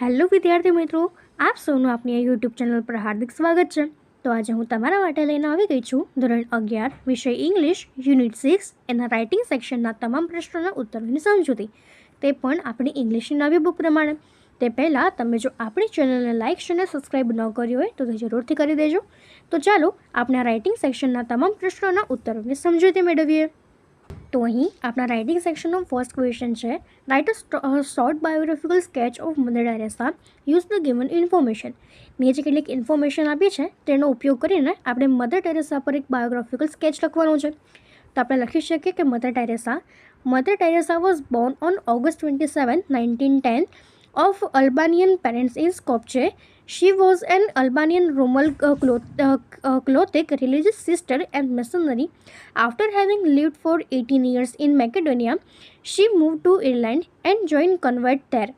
Hello વિદ્યાર્થી મિત્રો, આપ સૌનું આપણી આ યુટ્યુબ ચેનલ પર હાર્દિક સ્વાગત છે। તો આજે હું તમારા માટે લઈને આવી ગઈ છું ધોરણ 11 વિષય ઇંગ્લિશ યુનિટ 6 એના રાઇટિંગ સેક્શનના તમામ પ્રશ્નોના ઉત્તરોની સમજૂતી, તે પણ આપણી ઇંગ્લિશની નવી બુક પ્રમાણે। તે પહેલાં તમે જો આપણી ચેનલને લાઇક અને સબસ્ક્રાઈબ ન કરી હોય તો તે જરૂરથી કરી દેજો। તો ચાલો આપણે આ રાઇટિંગ સેક્શનના તમામ પ્રશ્નોના ઉત્તરોની સમજૂતી મેળવીએ। તો અહીં આપણા રાઇટિંગ સેક્શનનો ફર્સ્ટ ક્વેશ્ચન છે, write a short biographical sketch of Mother Teresa, use the given information. નીચે કેટલીક ઇન્ફોર્મેશન આપી છે તેનો ઉપયોગ કરીને આપણે મધર ટેરેસા પર એક બાયોગ્રાફિકલ સ્કેચ લખવાનો છે। તો આપણે લખી શકીએ કે mother Teresa was Born on August 27, 1910 of Albanian parents in Skopje. She was an Albanian Roman Catholic religious sister and missionary. After having lived for 18 years in Macedonia, she moved to Ireland and joined convert there.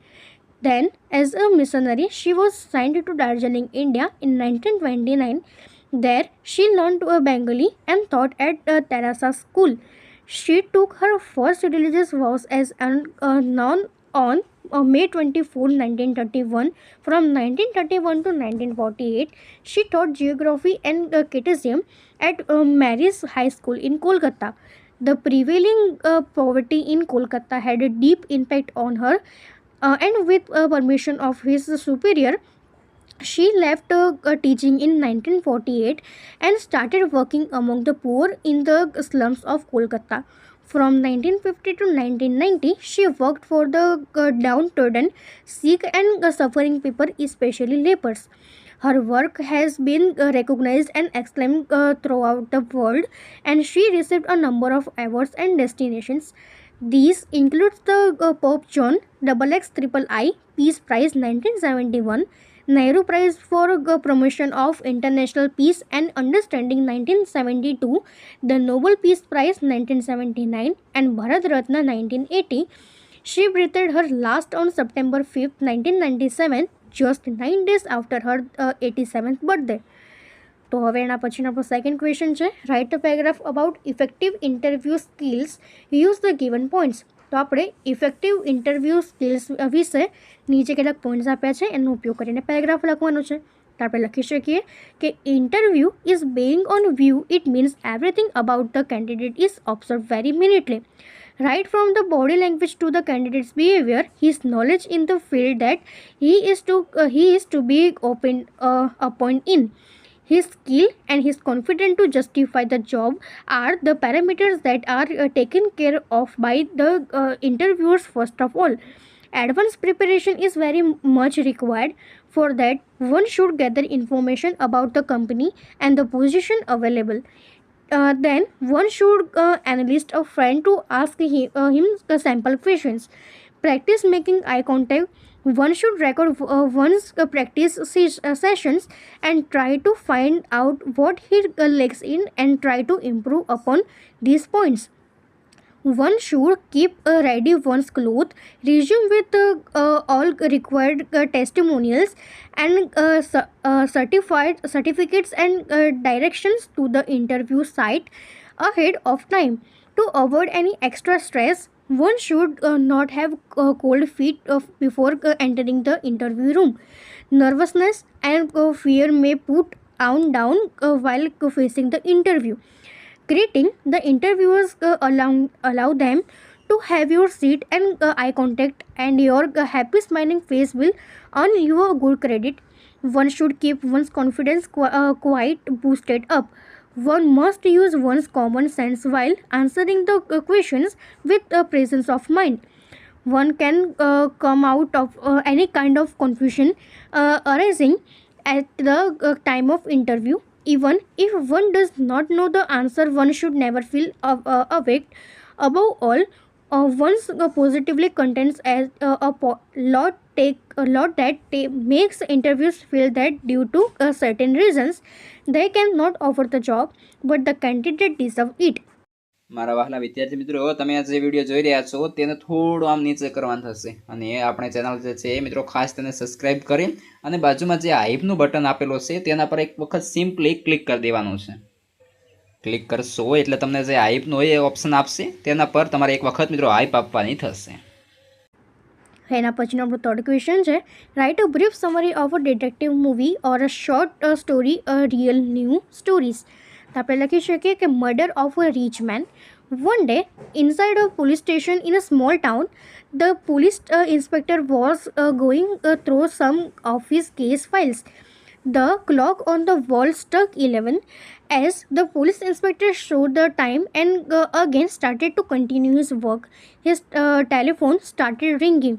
Then, as a missionary, she was sent to Darjeeling, India in 1929. There, she learned Bengali and taught at Terasa School. She took her first religious vows as a nun on May 24, 1931. From 1931 to 1948, she taught geography and catechism at Mary's High School in Kolkata. The prevailing poverty in Kolkata had a deep impact on her, and with permission of his superior, she left teaching in 1948 and started working among the poor in the slums of Kolkata. From 1950 to 1990, she worked for the downtrodden, sick and suffering people, especially lepers. Her work has been recognized and acclaimed throughout the world, and she received a number of awards and destinations. These include the Pope John XXIII Peace Prize 1971, Nehru Prize for Promotion of International Peace and Understanding 1972, the Nobel Peace Prize 1979, and Bharat Ratna 1980. She breathed her last on September 5, 1997, just 9 days after her 87th birthday. તો હવે એના પછીનો આપણો second question છે, write a paragraph about effective interview skills, use the given points. તો આપણે effective interview skills વિશે નીચે કેટલાક પોઈન્ટ્સ આપ્યા છે એનો ઉપયોગ કરીને પેરેગ્રાફ લખવાનો છે। તો આપણે લખી શકીએ કે interview is being on view. It means everything about the candidate is observed very minutely. Right from the body language to the candidate's behavior, his knowledge in the field that he is to be open upon in. His skill and his confidence to justify the job are the parameters that are taken care of by the interviewers first of all. Advanced preparation is very much required. For that, one should gather information about the company and the position available. Then one should enlist a friend to ask him sample questions. Practice making eye contact. One should record one's practice sessions and try to find out what he lacks in and try to improve upon these points. One should keep ready one's clothes, resume with all required testimonials and certificates and directions to the interview site ahead of time. To avoid any extra stress, one should not have cold feet before entering the interview room. Nervousness and fear may put on down while facing the interview. Greeting the interviewers allow them to have your seat and eye contact, and your happy smiling face will earn you a good credit. One should keep one's confidence quite boosted up. One must use one's common sense while answering the questions with a presence of mind. One can come out of any kind of confusion arising at the time of interview. Even if one does not know the answer, one should never feel awake. Above all, one's positively contains as a lot that makes interviews feel that due to certain reasons they cannot offer the job, but the candidate deserve it. મારા વહાલા વિદ્યાર્થી મિત્રો, તમે આ જે video જોઈ રહ્યા છો તેને થોડું આમ નીચે કરવાનું થશે, અને આપણે ચેનલ જે છે એ મિત્રો ખાસ તેને સબસ્ક્રાઈબ કરી અને બાજુમાં જે હાઈપનું બટન આપેલો છે તેના પર એક વખત સિમ્પલી ક્લિક કરી દેવાનું છે। ક્લિક કરશો એટલે તમને જે હાઈપનું હોય એ ઓપ્શન આપશે, તેના પર તમારે એક વખત મિત્રો હાઈપ આપવાની થશે। એના પછીનો આપણો થર્ડ ક્વેશ્ચન છે, write a brief summary of a detective movie or a short story a real new stories. તો આપણે લખી શકીએ કે murder of a rich man. One day, inside a police station in a small town, the police inspector was going through some of his case files. The clock on the wall struck 11. As the police inspector showed the time and again started to continue his work, his telephone started ringing.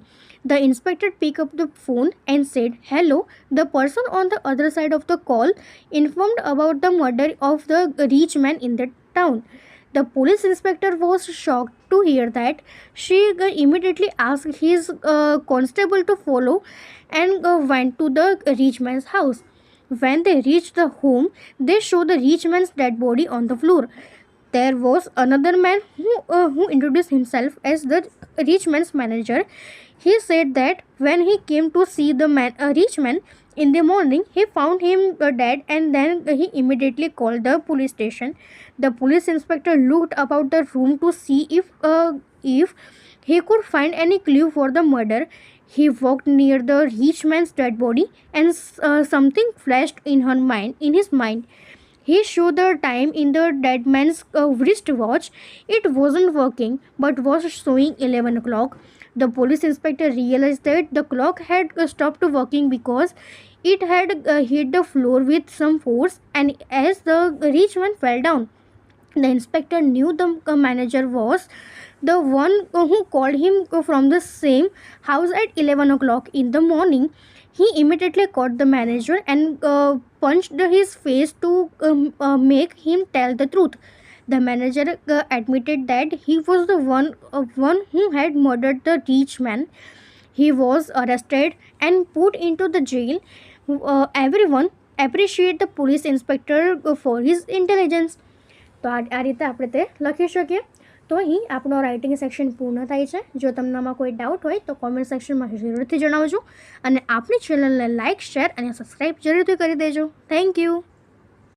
The inspector picked up the phone and said, "Hello." The person on the other side of the call informed about the murder of the rich man in the town. The police inspector was shocked to hear that. She immediately asked his constable to follow and went to the rich man's house. When they reached the home, they saw the rich man's dead body on the floor. There was another man who introduced himself as the rich man's manager. He said that when he came to see the rich man in the morning, he found him dead, and then he immediately called the police station. The police inspector looked about the room to see if he could find any clue for the murder. He walked near the rich man's dead body, and something flashed in his mind. He showed the time in the dead man's wristwatch. It wasn't working, but was showing 11 o'clock. The police inspector realized that the clock had stopped working because it had hit the floor with some force, and as the rich man fell down, the inspector knew the manager was the one who called him from the same house at 11 o'clock in the morning. He immediately caught the manager and punched his face to make him tell the truth. The manager admitted that he was the one who had murdered the rich man. He was arrested and put into the jail. Everyone appreciate the police inspector for his intelligence. તો આ રીતે આપણે તે લખી શકીએ. તો અહીં આપણો રાઇટિંગ સેક્શન પૂર્ણ થાય છે. જો તમને કોઈ ડાઉટ હોય તો કોમેન્ટ સેક્શનમાં જરૂરથી જણાવજો, અને આપણી ચેનલને લાઇક, શેર અને સબસ્ક્રાઈબ જરૂરથી કરી દેજો. Thank you.